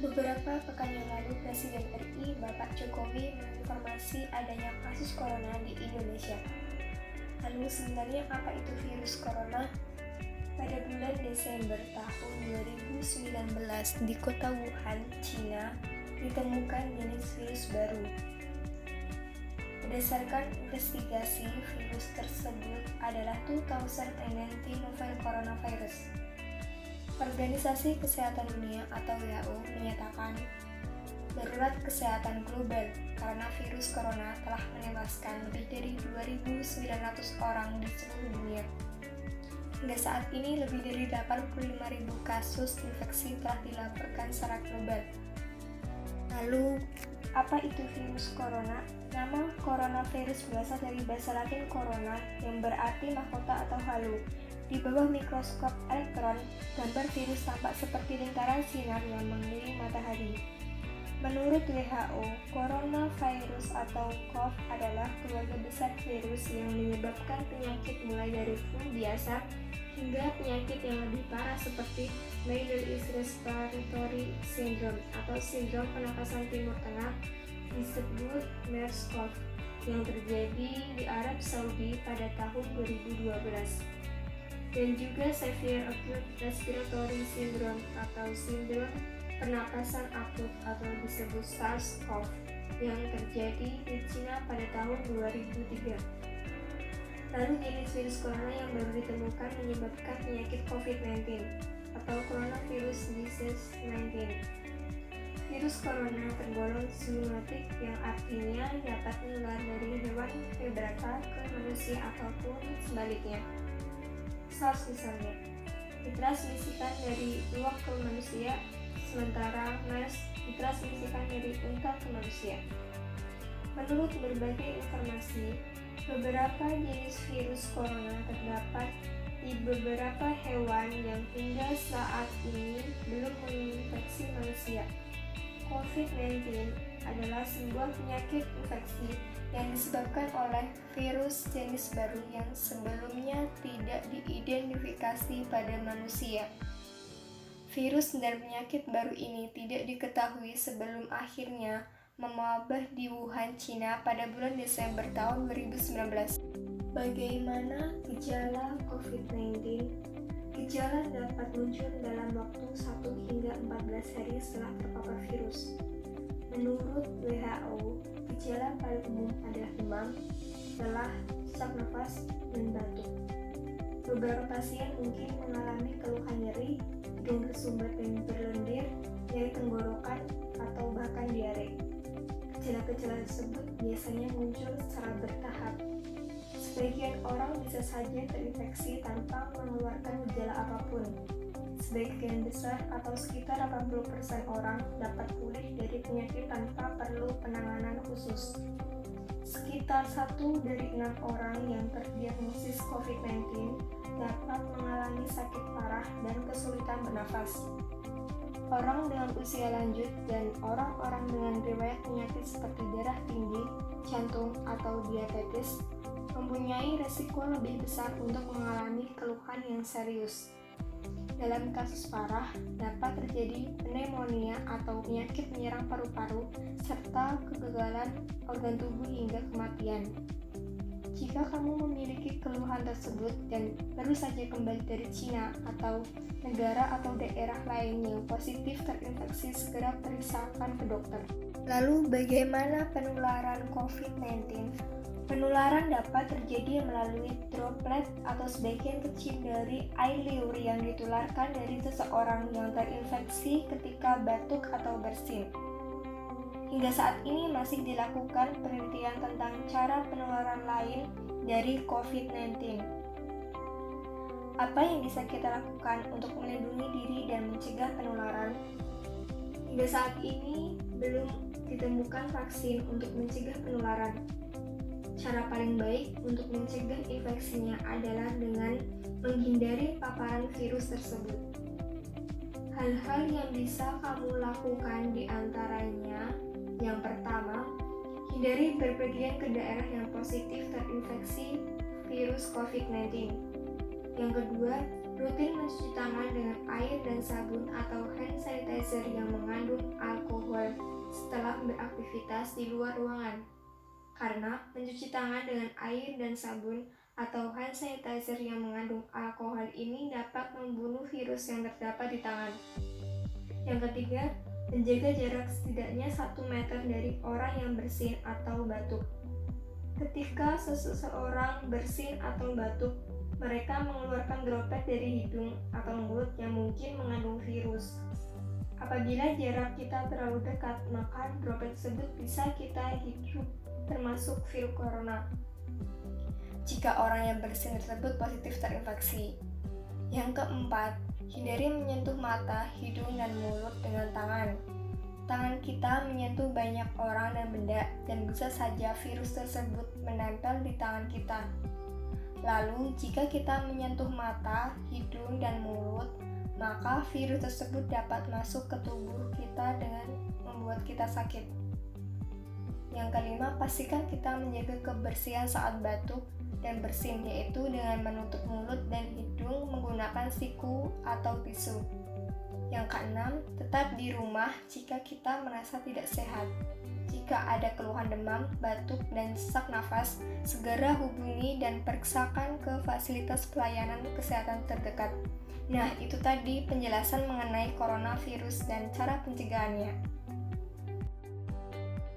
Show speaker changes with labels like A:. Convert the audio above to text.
A: Beberapa pekan yang lalu, Presiden RI Bapak Jokowi menginformasi adanya kasus corona di Indonesia. Lalu sebenarnya apa itu virus corona? Pada bulan Desember tahun 2019 di kota Wuhan, China, ditemukan jenis virus baru. Berdasarkan investigasi, virus tersebut adalah 2019 novel coronavirus. Organisasi Kesehatan Dunia atau WHO menyatakan darurat kesehatan global karena virus corona telah menewaskan lebih dari 2.900 orang di seluruh dunia. Hingga saat ini lebih dari 85.000 kasus infeksi telah dilaporkan secara global. Lalu, apa itu virus corona? Nama coronavirus berasal dari bahasa Latin corona yang berarti mahkota atau halo. Di bawah mikroskop elektron, gambar virus tampak seperti lingkaran sinar yang mengelilingi matahari. Menurut WHO, coronavirus atau COV adalah keluarga besar virus yang menyebabkan penyakit mulai dari flu biasa hingga penyakit yang lebih parah seperti Middle East Respiratory Syndrome atau sindrom pernapasan Timur Tengah disebut MERS-CoV yang terjadi di Arab Saudi pada tahun 2012. Dan juga Severe Acute Respiratory Syndrome atau sindrom pernapasan akut atau disebut SARS-CoV yang terjadi di Cina pada tahun 2003. Lalu jenis virus corona yang baru ditemukan menyebabkan penyakit COVID-19 atau Coronavirus Disease 19. Virus corona tergolong zoonotik yang artinya dapat menular dari hewan vertebrata ke manusia ataupun sebaliknya. SARS misalnya, ditransmisikan dari luwak ke manusia, sementara MERS ditransmisikan dari unta ke manusia. Menurut berbagai informasi, beberapa jenis virus corona terdapat di beberapa hewan yang hingga saat ini belum menginfeksi manusia. COVID-19 adalah sebuah penyakit infeksi yang disebabkan oleh virus jenis baru yang sebelumnya tidak diidentifikasi pada manusia. Virus dan penyakit baru ini tidak diketahui sebelum akhirnya mewabah di Wuhan, China pada bulan Desember tahun 2019. Bagaimana gejala COVID-19? Gejala dapat muncul dalam waktu 1 hingga 14 hari setelah terpapar virus. Menurut WHO, gejala paling umum adalah demam, lelah, sesak nafas, dan batuk. Beberapa pasien mungkin mengalami keluhan nyeri, hidung bersumbat dan berlendir, nyeri tenggorokan, atau bahkan diare. Gejala-gejala tersebut biasanya muncul secara bertahap. Sebagian orang bisa saja terinfeksi tanpa mengeluarkan gejala apapun. Sebagian besar atau sekitar 80% orang dapat pulih dari penyakit tanpa perlu penanganan khusus. Sekitar 1 dari 6 orang yang terdiagnosis COVID-19 dapat mengalami sakit parah dan kesulitan bernafas. Orang dengan usia lanjut dan orang-orang dengan riwayat penyakit seperti darah tinggi, jantung, atau diabetes mempunyai resiko lebih besar untuk mengalami keluhan yang serius. Dalam kasus parah, dapat terjadi pneumonia atau penyakit menyerang paru-paru, serta kegagalan organ tubuh hingga kematian. Jika kamu memiliki keluhan tersebut dan baru saja kembali dari Cina atau negara atau daerah lain yang positif terinfeksi, segera periksakan ke dokter. Lalu bagaimana penularan COVID-19? Penularan dapat terjadi melalui droplet atau sebagian kecil dari air liur yang ditularkan dari seseorang yang terinfeksi ketika batuk atau bersin. Hingga saat ini masih dilakukan penelitian tentang cara penularan lain dari COVID-19. Apa yang bisa kita lakukan untuk melindungi diri dan mencegah penularan? Hingga saat ini belum ditemukan vaksin untuk mencegah penularan. Cara paling baik untuk mencegah infeksinya adalah dengan menghindari paparan virus tersebut. Hal-hal yang bisa kamu lakukan diantaranya, yang pertama, hindari berpergian ke daerah yang positif terinfeksi virus COVID-19. Yang kedua, Rutin mencuci tangan dengan air dan sabun atau hand sanitizer yang mengandung alkohol setelah beraktivitas di luar ruangan. Karena mencuci tangan dengan air dan sabun atau hand sanitizer yang mengandung alkohol ini dapat membunuh virus yang terdapat di tangan. Yang ketiga, menjaga jarak setidaknya 1 meter dari orang yang bersin atau batuk. Ketika seseorang bersin atau batuk, mereka mengeluarkan droplet dari hidung atau mulut yang mungkin mengandung virus. Apabila jarak kita terlalu dekat, maka droplet tersebut bisa kita hirup, termasuk virus corona. Jika orang yang bersin tersebut positif terinfeksi. Yang keempat, hindari menyentuh mata, hidung, dan mulut dengan tangan. Tangan kita menyentuh banyak orang dan benda, dan bisa saja virus tersebut menempel di tangan kita. Lalu, jika kita menyentuh mata, hidung, dan mulut, maka virus tersebut dapat masuk ke tubuh kita dengan membuat kita sakit. Yang kelima, pastikan kita menjaga kebersihan saat batuk dan bersin, yaitu dengan menutup mulut dan hidung menggunakan siku atau tisu. Yang keenam, tetap di rumah jika kita merasa tidak sehat. Jika ada keluhan demam, batuk, dan sesak nafas, segera hubungi dan periksakan ke fasilitas pelayanan kesehatan terdekat. Nah, itu tadi penjelasan mengenai coronavirus dan cara pencegahannya.